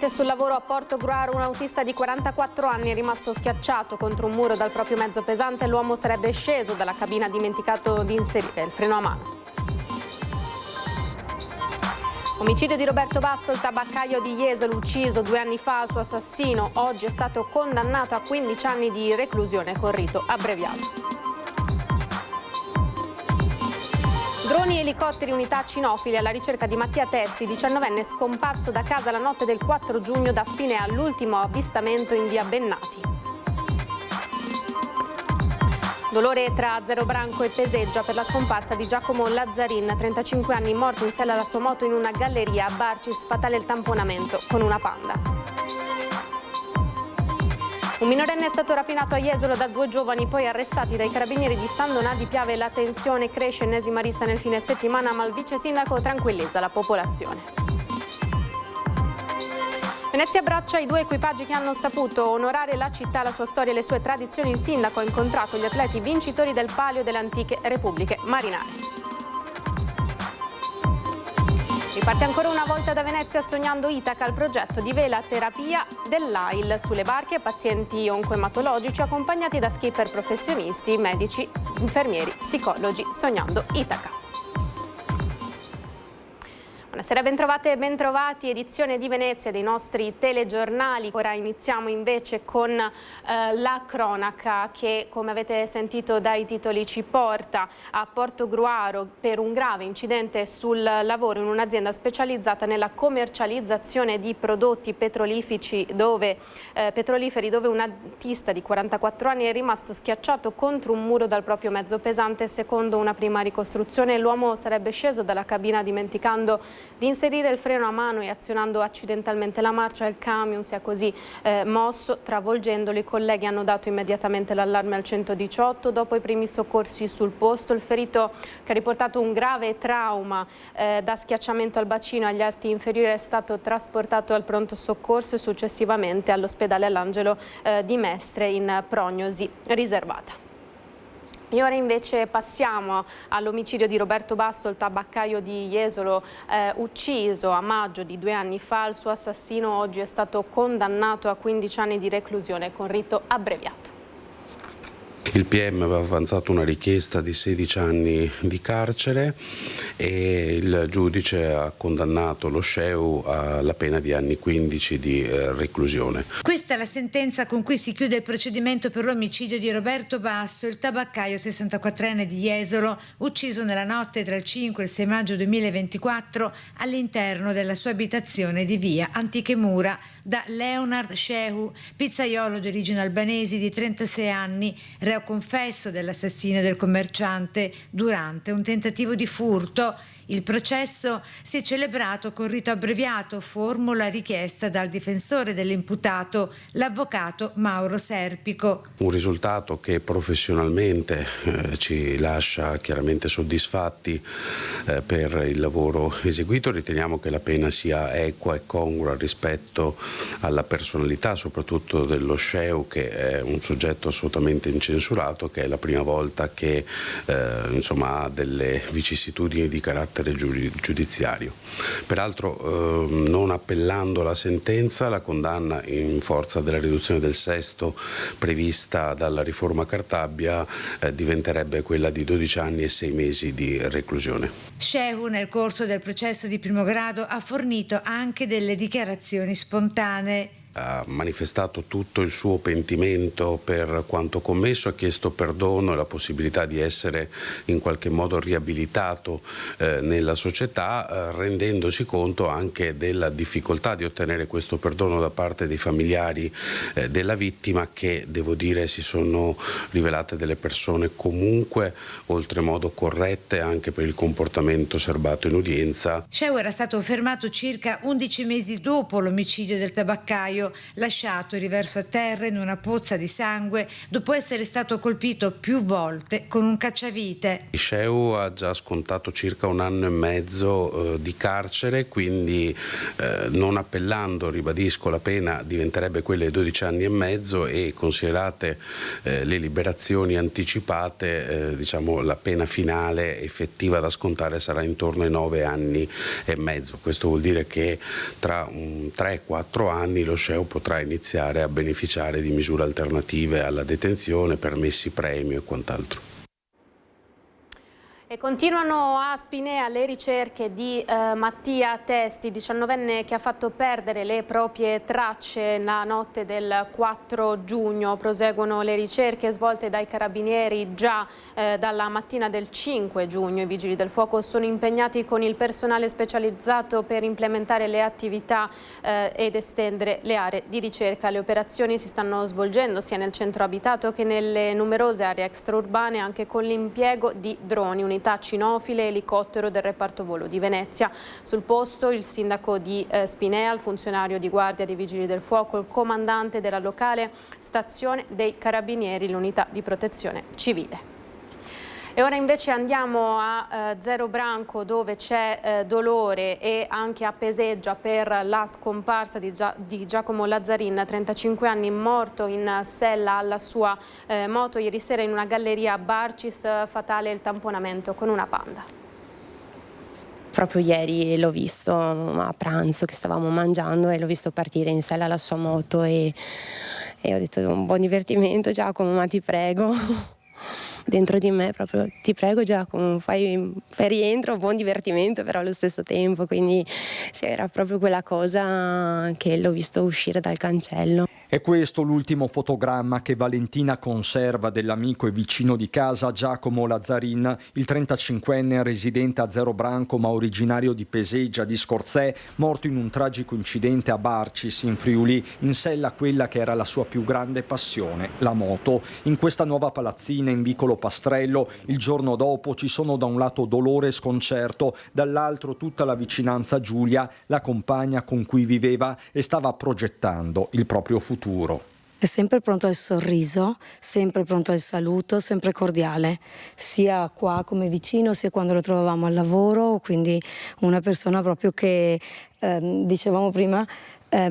Incidente sul lavoro a Portogruaro, un autista di 44 anni è rimasto schiacciato contro un muro dal proprio mezzo pesante. L'uomo sarebbe sceso dalla cabina dimenticato di inserire il freno a mano. Omicidio di Roberto Basso, il tabaccaio di Jesolo, ucciso 2 anni fa. Il suo assassino oggi è stato condannato a 15 anni di reclusione con rito abbreviato. Droni, elicotteri, unità cinofili alla ricerca di Mattia Testi, 19enne scomparso da casa la notte del 4 giugno da Spinea, all'ultimo avvistamento in via Bennati. Dolore tra Zerobranco e Peseggia per la scomparsa di Giacomo Lazzarin, 35 anni, morto in sella alla sua moto in una galleria a Barcis, fatale il tamponamento con una Panda. Un minorenne è stato rapinato a Jesolo da 2 giovani, poi arrestati dai carabinieri di San Donà di Piave. La tensione cresce, ennesima rissa nel fine settimana, ma il vice sindaco tranquillizza la popolazione. Venezia abbraccia i 2 equipaggi che hanno saputo onorare la città, la sua storia e le sue tradizioni. Il sindaco ha incontrato gli atleti vincitori del Palio delle antiche repubbliche marinare. Riparte ancora una volta da Venezia Sognando Itaca, il progetto di vela terapia dell'AIL sulle barche, pazienti oncoematologici accompagnati da skipper professionisti, medici, infermieri, psicologi. Sognando Itaca. Buonasera, bentrovate e bentrovati, edizione di Venezia dei nostri telegiornali. Ora iniziamo invece con la cronaca che, come avete sentito dai titoli, ci porta a Portogruaro per un grave incidente sul lavoro in un'azienda specializzata nella commercializzazione di prodotti petroliferi dove un autista di 44 anni è rimasto schiacciato contro un muro dal proprio mezzo pesante. Secondo una prima ricostruzione, l'uomo sarebbe sceso dalla cabina dimenticando di inserire il freno a mano e azionando accidentalmente la marcia. Il camion si è così mosso, travolgendolo. I colleghi hanno dato immediatamente l'allarme al 118. Dopo i primi soccorsi sul posto, il ferito, che ha riportato un grave trauma da schiacciamento al bacino e agli arti inferiori, è stato trasportato al pronto soccorso e successivamente all'ospedale All'Angelo di Mestre in prognosi riservata. E ora invece passiamo all'omicidio di Roberto Basso, il tabaccaio di Jesolo, ucciso a maggio di 2 anni fa. Il suo assassino oggi è stato condannato a 15 anni di reclusione con rito abbreviato. Il PM aveva avanzato una richiesta di 16 anni di carcere e il giudice ha condannato lo sceu alla pena di anni 15 di reclusione. Questa è la sentenza con cui si chiude il procedimento per l'omicidio di Roberto Basso, il tabaccaio 64enne di Jesolo, ucciso nella notte tra il 5 e il 6 maggio 2024 all'interno della sua abitazione di via Antiche Mura da Leonard Shehu, pizzaiolo di origine albanesi di 36 anni, reo confesso dell'assassinio del commerciante durante un tentativo di furto. Il processo si è celebrato con rito abbreviato, formula richiesta dal difensore dell'imputato, l'avvocato Mauro Serpico. Un risultato che professionalmente ci lascia chiaramente soddisfatti per il lavoro eseguito. Riteniamo che la pena sia equa e congrua rispetto alla personalità, soprattutto dello sceu, che è un soggetto assolutamente incensurato, che è la prima volta che ha delle vicissitudini di carattere giudiziario. Peraltro, non appellando la sentenza, la condanna in forza della riduzione del sesto prevista dalla riforma Cartabia diventerebbe quella di 12 anni e 6 mesi di reclusione. Shehu, nel corso del processo di primo grado, ha fornito anche delle dichiarazioni spontanee. Ha manifestato tutto il suo pentimento per quanto commesso, ha chiesto perdono e la possibilità di essere in qualche modo riabilitato nella società, rendendosi conto anche della difficoltà di ottenere questo perdono da parte dei familiari della vittima, che devo dire si sono rivelate delle persone comunque oltremodo corrette anche per il comportamento serbato in udienza. Shehu era stato fermato circa 11 mesi dopo l'omicidio del tabaccaio Tabaccaio, lasciato riverso a terra in una pozza di sangue dopo essere stato colpito più volte con un cacciavite. Sheu ha già scontato circa 1 anno e mezzo di carcere, quindi non appellando, ribadisco, la pena diventerebbe quella di 12 anni e mezzo e considerate le liberazioni anticipate, diciamo la pena finale effettiva da scontare sarà intorno ai 9 anni e mezzo. Questo vuol dire che tra 3-4 anni lo Sheu potrà iniziare a beneficiare di misure alternative alla detenzione, permessi premio e quant'altro. E continuano a Spinea le ricerche di Mattia Testi, 19enne che ha fatto perdere le proprie tracce la notte del 4 giugno. Proseguono le ricerche svolte dai carabinieri già dalla mattina del 5 giugno. I vigili del fuoco sono impegnati con il personale specializzato per implementare le attività ed estendere le aree di ricerca. Le operazioni si stanno svolgendo sia nel centro abitato che nelle numerose aree extraurbane, anche con l'impiego di droni, unità cinofile e elicottero del reparto volo di Venezia. Sul posto il sindaco di Spinea, il funzionario di guardia dei vigili del fuoco, il comandante della locale stazione dei carabinieri, l'unità di protezione civile. E ora invece andiamo a Zero Branco, dove c'è dolore, e anche a Peseggia per la scomparsa di Giacomo Lazzarin, 35 anni, morto in sella alla sua moto ieri sera in una galleria a Barcis. Fatale il tamponamento con una Panda. Proprio ieri l'ho visto a pranzo che stavamo mangiando e l'ho visto partire in sella alla sua moto e ho detto: un buon divertimento Giacomo, ma ti prego. Dentro di me proprio: ti prego Giacomo, fai rientro, buon divertimento, però allo stesso tempo, quindi sì, era proprio quella cosa che l'ho visto uscire dal cancello. È questo l'ultimo fotogramma che Valentina conserva dell'amico e vicino di casa Giacomo Lazzarin, il 35enne residente a Zero Branco ma originario di Peseggia di Scorzè, morto in un tragico incidente a Barcis in Friuli, in sella a quella che era la sua più grande passione, la moto. In questa nuova palazzina in vicolo Pastrello il giorno dopo ci sono da un lato dolore e sconcerto, dall'altro tutta la vicinanza a Giulia, la compagna con cui viveva e stava progettando il proprio futuro. È sempre pronto al sorriso, sempre pronto al saluto, sempre cordiale, sia qua come vicino, sia quando lo trovavamo al lavoro, quindi una persona proprio che, dicevamo prima,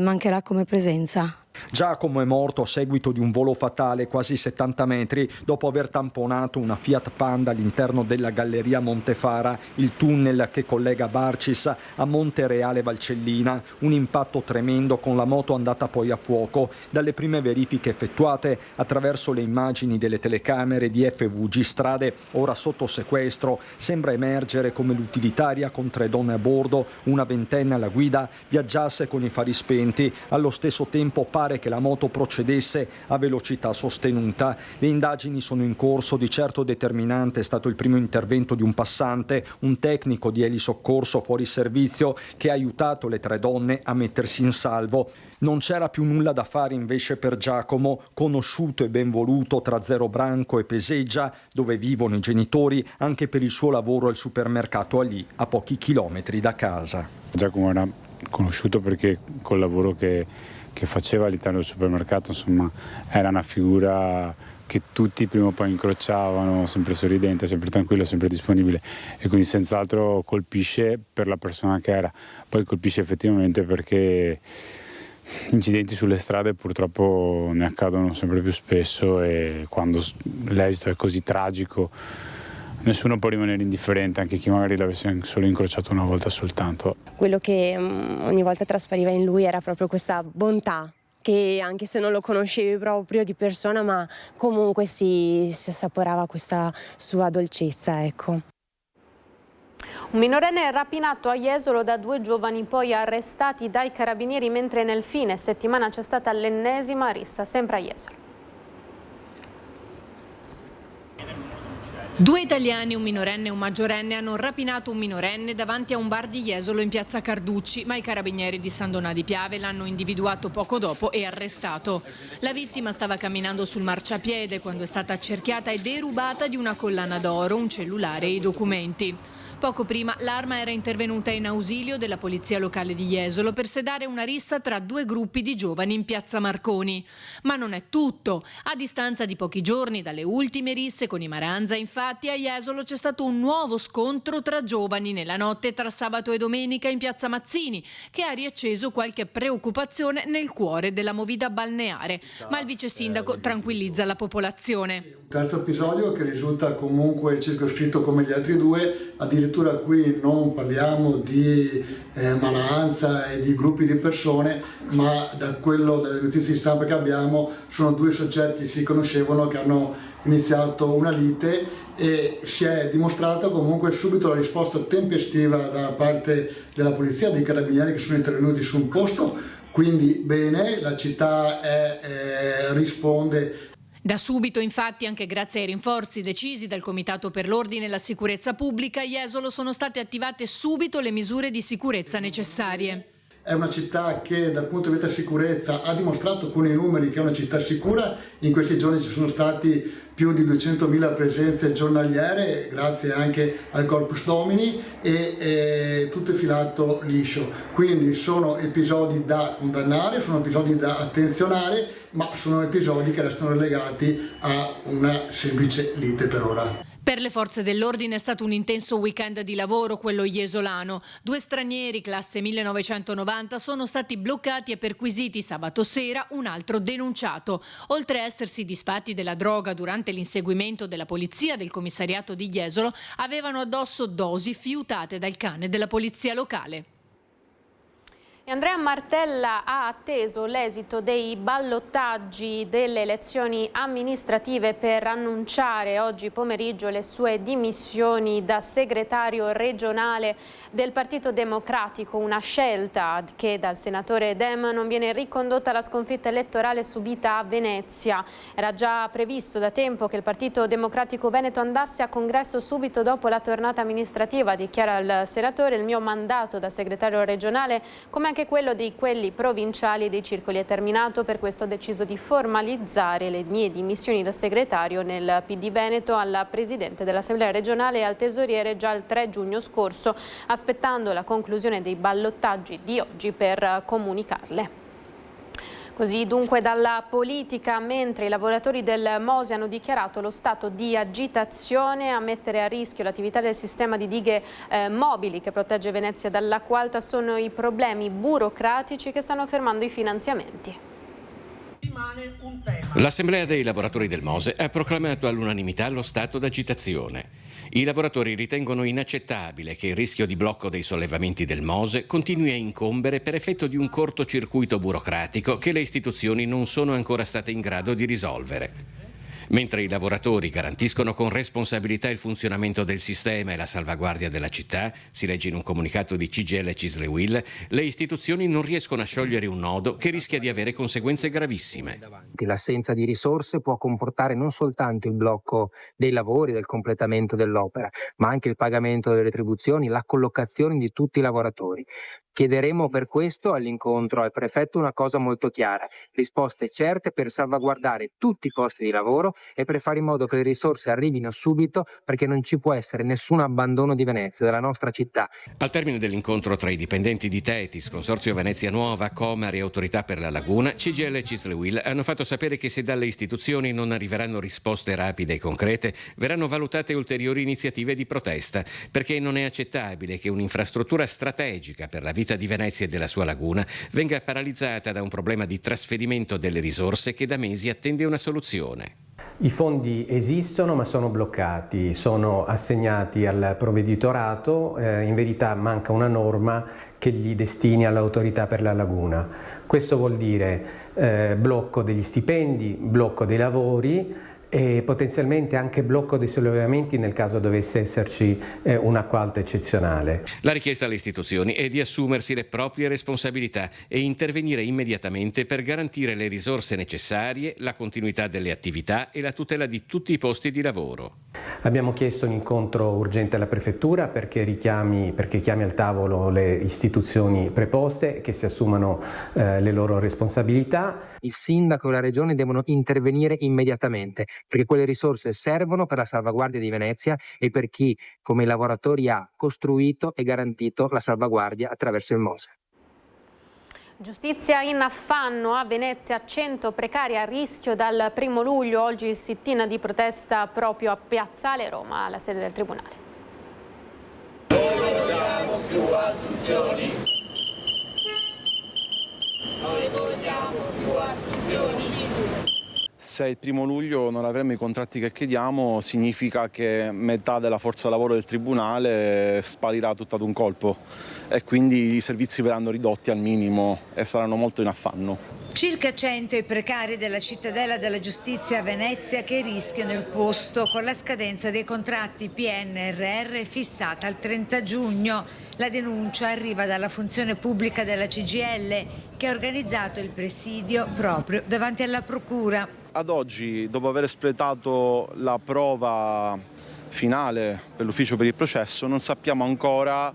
mancherà come presenza. Giacomo è morto a seguito di un volo fatale quasi 70 metri dopo aver tamponato una Fiat Panda all'interno della galleria Montefara, il tunnel che collega Barcis a Montereale Valcellina. Un impatto tremendo con la moto andata poi a fuoco. Dalle prime verifiche effettuate attraverso le immagini delle telecamere di FVG Strade, ora sotto sequestro, sembra emergere come l'utilitaria con 3 donne a bordo, una ventenne alla guida, viaggiasse con i fari spenti. Allo stesso tempo pare che la moto procedesse a velocità sostenuta. Le indagini sono in corso. Di certo determinante è stato il primo intervento di un passante, un tecnico di elisoccorso fuori servizio che ha aiutato le 3 donne a mettersi in salvo. Non c'era più nulla da fare invece per Giacomo, conosciuto e ben voluto tra Zero Branco e Peseggia, dove vivono i genitori, anche per il suo lavoro al supermercato lì, a pochi chilometri da casa. Giacomo era conosciuto perché col lavoro che faceva all'interno del supermercato, insomma, era una figura che tutti prima o poi incrociavano, sempre sorridente, sempre tranquillo, sempre disponibile, e quindi senz'altro colpisce per la persona che era. Poi colpisce effettivamente perché incidenti sulle strade purtroppo ne accadono sempre più spesso, e quando l'esito è così tragico nessuno può rimanere indifferente, anche chi magari l'avesse solo incrociato una volta soltanto. Quello che ogni volta traspariva in lui era proprio questa bontà, che anche se non lo conoscevi proprio di persona, ma comunque si assaporava questa sua dolcezza, ecco. Un minorenne rapinato a Jesolo da 2 giovani poi arrestati dai carabinieri, mentre nel fine settimana c'è stata l'ennesima rissa sempre a Jesolo. 2 italiani, un minorenne e un maggiorenne, hanno rapinato un minorenne davanti a un bar di Jesolo in piazza Carducci, ma i carabinieri di San Donà di Piave l'hanno individuato poco dopo e arrestato. La vittima stava camminando sul marciapiede quando è stata accerchiata e derubata di una collana d'oro, un cellulare e i documenti. Poco prima l'Arma era intervenuta in ausilio della polizia locale di Jesolo per sedare una rissa tra due gruppi di giovani in piazza Marconi. Ma non è tutto. A distanza di pochi giorni dalle ultime risse con i Maranza, infatti, a Jesolo c'è stato un nuovo scontro tra giovani nella notte tra sabato e domenica in piazza Mazzini, che ha riacceso qualche preoccupazione nel cuore della movida balneare. Ma il vice sindaco tranquillizza la popolazione. Terzo episodio che risulta comunque circoscritto come gli altri due, addirittura qui non parliamo di manoranza e di gruppi di persone, ma dalle notizie di stampa che abbiamo sono due soggetti che si conoscevano, che hanno iniziato una lite, e si è dimostrata comunque subito la risposta tempestiva da parte della polizia, dei carabinieri che sono intervenuti su un posto, quindi bene, la città risponde. Da subito, infatti, anche grazie ai rinforzi decisi dal Comitato per l'Ordine e la Sicurezza Pubblica, a Jesolo sono state attivate subito le misure di sicurezza necessarie. È una città che dal punto di vista sicurezza ha dimostrato con i numeri che è una città sicura. In questi giorni ci sono stati più di 200.000 presenze giornaliere, grazie anche al Corpus Domini, e tutto è filato liscio. Quindi sono episodi da condannare, sono episodi da attenzionare, ma sono episodi che restano relegati a una semplice lite per ora. Per le forze dell'ordine è stato un intenso weekend di lavoro quello jesolano. 2 stranieri classe 1990 sono stati bloccati e perquisiti sabato sera, un altro denunciato. Oltre a essersi disfatti della droga durante l'inseguimento della polizia del commissariato di Jesolo, avevano addosso dosi fiutate dal cane della polizia locale. E Andrea Martella ha atteso l'esito dei ballottaggi delle elezioni amministrative per annunciare oggi pomeriggio le sue dimissioni da segretario regionale del Partito Democratico, una scelta che dal senatore Dem non viene ricondotta alla sconfitta elettorale subita a Venezia. Era già previsto da tempo che il Partito Democratico Veneto andasse a congresso subito dopo la tornata amministrativa, dichiara il senatore. Il mio mandato da segretario regionale, come anche quello di quelli provinciali e dei circoli, è terminato. Per questo ho deciso di formalizzare le mie dimissioni da segretario nel PD Veneto al presidente dell'Assemblea regionale e al tesoriere già il 3 giugno scorso, aspettando la conclusione dei ballottaggi di oggi per comunicarle. Così dunque dalla politica, mentre i lavoratori del Mose hanno dichiarato lo stato di agitazione a mettere a rischio l'attività del sistema di dighe mobili che protegge Venezia dall'acqua alta, sono i problemi burocratici che stanno fermando i finanziamenti. L'Assemblea dei lavoratori del Mose ha proclamato all'unanimità lo stato d'agitazione. I lavoratori ritengono inaccettabile che il rischio di blocco dei sollevamenti del Mose continui a incombere per effetto di un cortocircuito burocratico che le istituzioni non sono ancora state in grado di risolvere. Mentre i lavoratori garantiscono con responsabilità il funzionamento del sistema e la salvaguardia della città, si legge in un comunicato di CGIL e CISL-UIL, le istituzioni non riescono a sciogliere un nodo che rischia di avere conseguenze gravissime. L'assenza di risorse può comportare non soltanto il blocco dei lavori, del completamento dell'opera, ma anche il pagamento delle retribuzioni, la collocazione di tutti i lavoratori. Chiederemo per questo all'incontro al prefetto una cosa molto chiara: risposte certe per salvaguardare tutti i posti di lavoro e per fare in modo che le risorse arrivino subito, perché non ci può essere nessun abbandono di Venezia, della nostra città. Al termine dell'incontro tra i dipendenti di Tetis, Consorzio Venezia Nuova, Comar e Autorità per la Laguna, CGIL e CISL-UIL hanno fatto sapere che se dalle istituzioni non arriveranno risposte rapide e concrete, verranno valutate ulteriori iniziative di protesta, perché non è accettabile che un'infrastruttura strategica per la vita di Venezia e della sua laguna venga paralizzata da un problema di trasferimento delle risorse che da mesi attende una soluzione. I fondi esistono ma sono bloccati, sono assegnati al provveditorato, in verità manca una norma che li destini all'Autorità per la Laguna. Questo vuol dire blocco degli stipendi, blocco dei lavori e potenzialmente anche blocco dei sollevamenti nel caso dovesse esserci un'acqua alta eccezionale. La richiesta alle istituzioni è di assumersi le proprie responsabilità e intervenire immediatamente per garantire le risorse necessarie, la continuità delle attività e la tutela di tutti i posti di lavoro. Abbiamo chiesto un incontro urgente alla Prefettura perché chiami al tavolo le istituzioni preposte, che si assumano le loro responsabilità. Il sindaco e la regione devono intervenire immediatamente perché quelle risorse servono per la salvaguardia di Venezia e per chi, come i lavoratori, ha costruito e garantito la salvaguardia attraverso il MOSE. Giustizia in affanno a Venezia, 100 precari a rischio dal 1° luglio, oggi il sit-in di protesta proprio a Piazzale Roma, alla sede del Tribunale. Non vogliamo più assunzioni. Noi vogliamo più assunzioni. Se il 1° luglio non avremo i contratti che chiediamo, significa che metà della forza lavoro del Tribunale sparirà tutta ad un colpo e quindi i servizi verranno ridotti al minimo e saranno molto in affanno. Circa 100 i precari della cittadella della giustizia a Venezia che rischiano il posto con la scadenza dei contratti PNRR fissata al 30 giugno. La denuncia arriva dalla funzione pubblica della CGIL che ha organizzato il presidio proprio davanti alla procura. Ad oggi, dopo aver espletato la prova finale per l'ufficio per il processo, non sappiamo ancora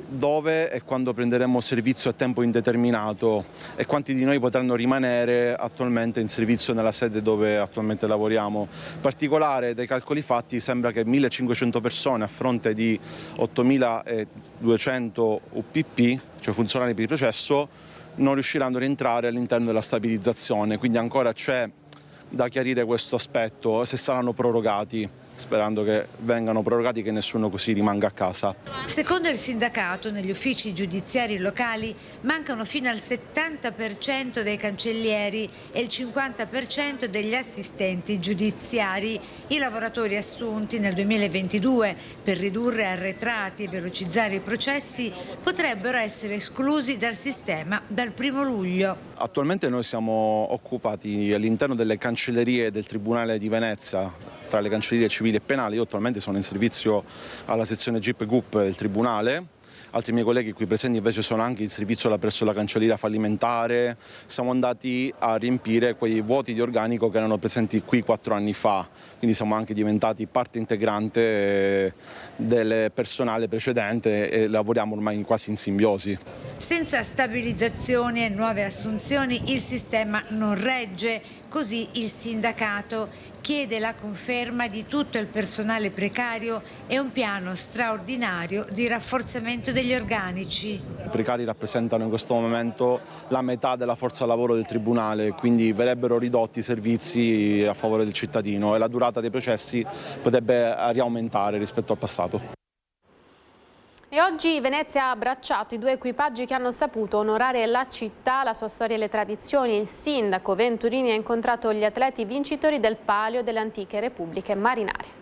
dove e quando prenderemo servizio a tempo indeterminato e quanti di noi potranno rimanere attualmente in servizio nella sede dove attualmente lavoriamo. In particolare, dai calcoli fatti, sembra che 1.500 persone a fronte di 8.200 UPP, cioè funzionari per il processo, non riusciranno a rientrare all'interno della stabilizzazione, quindi ancora c'è da chiarire questo aspetto, se saranno prorogati, sperando che vengano prorogati, che nessuno così rimanga a casa. Secondo il sindacato, negli uffici giudiziari locali mancano fino al 70% dei cancellieri e il 50% degli assistenti giudiziari. I lavoratori assunti nel 2022 per ridurre arretrati e velocizzare i processi potrebbero essere esclusi dal sistema dal 1° luglio. Attualmente noi siamo occupati all'interno delle cancellerie del Tribunale di Venezia, tra le cancellerie civili e penali. Io attualmente sono in servizio alla sezione GIP GUP del Tribunale. Altri miei colleghi qui presenti invece sono anche in servizio presso la cancelleria fallimentare. Siamo andati a riempire quei vuoti di organico che erano presenti qui 4 anni fa, quindi siamo anche diventati parte integrante del personale precedente e lavoriamo ormai quasi in simbiosi. Senza stabilizzazioni e nuove assunzioni il sistema non regge, così il sindacato chiede la conferma di tutto il personale precario e un piano straordinario di rafforzamento degli organici. I precari rappresentano in questo momento la metà della forza lavoro del Tribunale, quindi verrebbero ridotti i servizi a favore del cittadino e la durata dei processi potrebbe riaumentare rispetto al passato. E oggi Venezia ha abbracciato i 2 equipaggi che hanno saputo onorare la città, la sua storia e le tradizioni. Il sindaco Venturini ha incontrato gli atleti vincitori del Palio delle Antiche Repubbliche Marinare.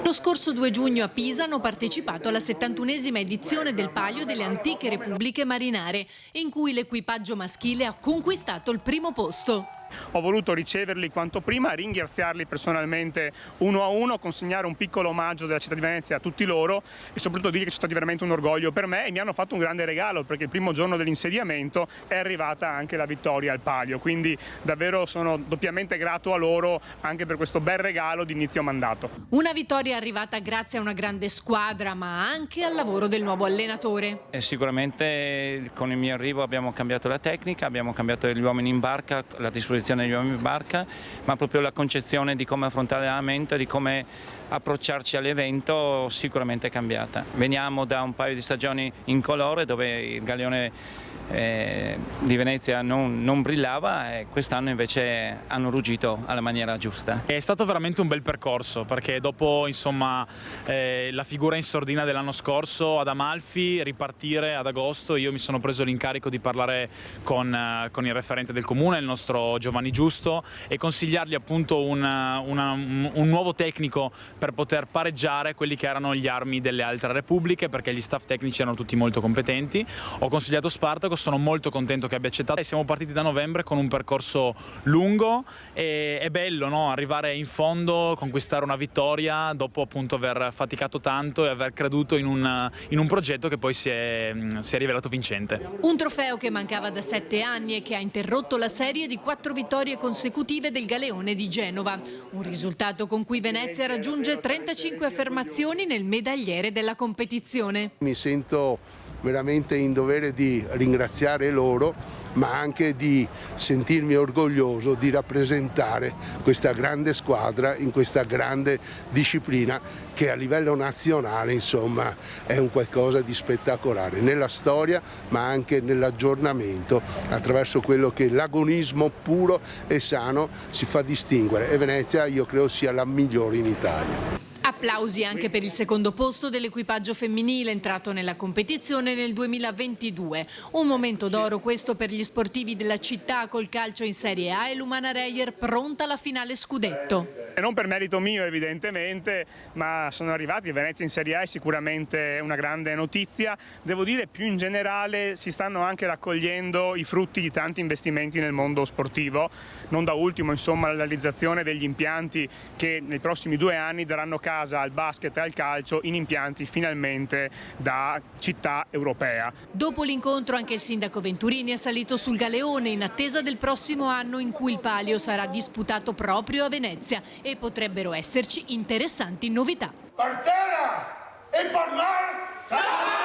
Lo scorso 2 giugno a Pisa hanno partecipato alla 71esima edizione del Palio delle Antiche Repubbliche Marinare, in cui l'equipaggio maschile ha conquistato il primo posto. Ho voluto riceverli quanto prima, ringraziarli personalmente uno a uno, consegnare un piccolo omaggio della città di Venezia a tutti loro e soprattutto dire che sono stati veramente un orgoglio per me e mi hanno fatto un grande regalo perché il primo giorno dell'insediamento è arrivata anche la vittoria al Palio, quindi davvero sono doppiamente grato a loro anche per questo bel regalo di inizio mandato. Una vittoria arrivata grazie a una grande squadra ma anche al lavoro del nuovo allenatore. Sicuramente con il mio arrivo abbiamo cambiato la tecnica, abbiamo cambiato gli uomini in barca, la disposizione degli uomini in barca, ma proprio la concezione di come affrontare l'allenamento, di come approcciarci all'evento sicuramente è cambiata. Veniamo da un paio di stagioni incolore dove il galeone di Venezia non brillava e quest'anno invece hanno ruggito alla maniera giusta. È stato veramente un bel percorso perché dopo insomma la figura in sordina dell'anno scorso ad Amalfi, ripartire ad agosto, io mi sono preso l'incarico di parlare con il referente del comune, il nostro Giovanni Giovanni Giusto, e consigliargli appunto un nuovo tecnico per poter pareggiare quelli che erano gli armi delle altre repubbliche, perché gli staff tecnici erano tutti molto competenti. Ho consigliato Spartacus, sono molto contento che abbia accettato, e siamo partiti da novembre con un percorso lungo, e è bello, no? Arrivare in fondo, conquistare una vittoria dopo appunto aver faticato tanto e aver creduto in un progetto che poi si è rivelato vincente. Un trofeo che mancava da 7 anni e che ha interrotto la serie di 4 vittorie consecutive del Galeone di Genova. Un risultato con cui Venezia raggiunge 35 affermazioni nel medagliere della competizione. Mi sento veramente in dovere di ringraziare loro, ma anche di sentirmi orgoglioso di rappresentare questa grande squadra in questa grande disciplina che a livello nazionale, insomma, è un qualcosa di spettacolare nella storia, ma anche nell'aggiornamento, attraverso quello che l'agonismo puro e sano si fa distinguere, e Venezia io credo sia la migliore in Italia. Applausi anche per il secondo posto dell'equipaggio femminile entrato nella competizione nel 2022. Un momento d'oro questo per gli sportivi della città col calcio in Serie A e l'Umana Reyer pronta alla finale scudetto. E non per merito mio evidentemente, ma sono arrivati. Venezia in Serie A è sicuramente una grande notizia. Devo dire, più in generale si stanno anche raccogliendo i frutti di tanti investimenti nel mondo sportivo. Non da ultimo, insomma, la realizzazione degli impianti che nei prossimi 2 anni daranno casa al basket e al calcio in impianti finalmente da città europea. Dopo l'incontro anche il sindaco Venturini è salito sul Galeone in attesa del prossimo anno in cui il palio sarà disputato proprio a Venezia e potrebbero esserci interessanti novità. Partera e parlar Salago!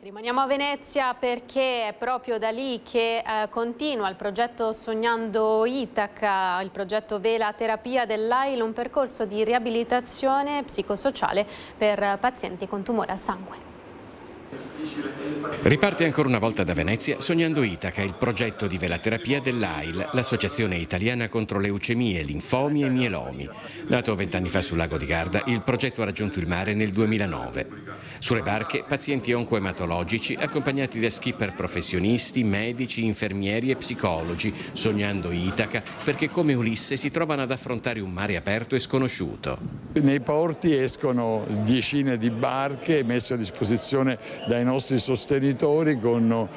Rimaniamo a Venezia perché è proprio da lì che continua il progetto Sognando Itaca, il progetto Vela Terapia dell'AIL, un percorso di riabilitazione psicosociale per pazienti con tumore al sangue. Riparte ancora una volta da Venezia Sognando Itaca, il progetto di velaterapia dell'AIL, l'associazione italiana contro leucemie, linfomi e mielomi. Nato 20 anni fa sul lago di Garda, il progetto ha raggiunto il mare nel 2009. Sulle barche pazienti oncoematologici accompagnati da skipper professionisti, medici, infermieri e psicologi, sognando Itaca perché come Ulisse si trovano ad affrontare un mare aperto e sconosciuto. Nei porti escono decine di barche messe a disposizione dai nostri sostenitori con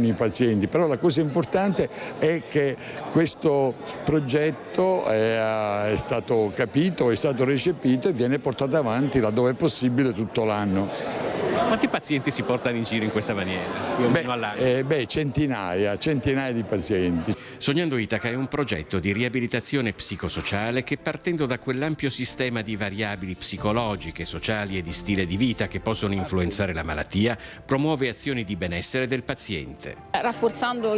i pazienti, però la cosa importante è che questo progetto è stato capito, è stato recepito e viene portato avanti laddove è possibile tutto l'anno. Quanti pazienti si portano in giro in questa maniera? Centinaia di pazienti. Sognando Itaca è un progetto di riabilitazione psicosociale che, partendo da quell'ampio sistema di variabili psicologiche, sociali e di stile di vita che possono influenzare la malattia, promuove azioni di benessere del paziente. Rafforzando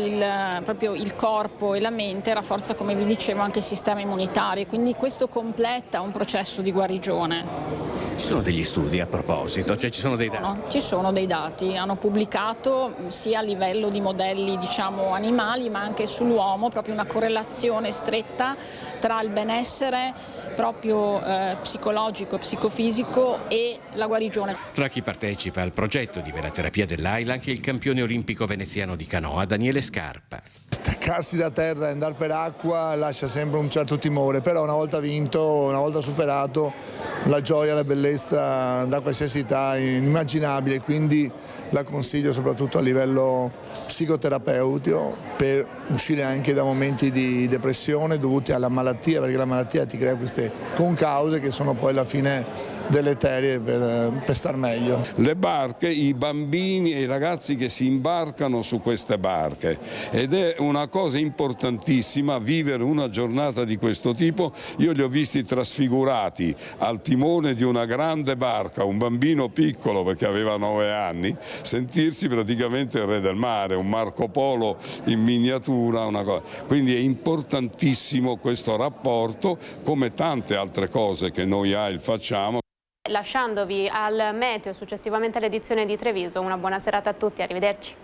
proprio il corpo e la mente, rafforza, come vi dicevo, anche il sistema immunitario, quindi questo completa un processo di guarigione. Ci sono degli studi a proposito, cioè ci sono dei dati? Ci sono dei dati, hanno pubblicato sia a livello di modelli animali ma anche sull'uomo proprio una correlazione stretta tra il benessere proprio psicologico, psicofisico e la guarigione. Tra chi partecipa al progetto di velaterapia dell'AIL anche il campione olimpico veneziano di canoa Daniele Scarpa. Staccarsi da terra e andare per acqua lascia sempre un certo timore, però una volta vinto, una volta superato, la gioia, la bellezza da qualsiasi età è inimmaginabile, quindi la consiglio soprattutto a livello psicoterapeutico per uscire anche da momenti di depressione dovuti alla malattia, perché la malattia ti crea queste concause che sono poi alla fine deleterie per star meglio. Le barche, i bambini e i ragazzi che si imbarcano su queste barche, ed è una cosa importantissima vivere una giornata di questo tipo. Io li ho visti trasfigurati al timone di una grande barca, un bambino piccolo perché aveva 9 anni, sentirsi praticamente il re del mare, un Marco Polo in miniatura, una cosa. Quindi è importantissimo questo rapporto, come tante altre cose che noi AIL facciamo. Lasciandovi al meteo successivamente all'edizione di Treviso, una buona serata a tutti, arrivederci.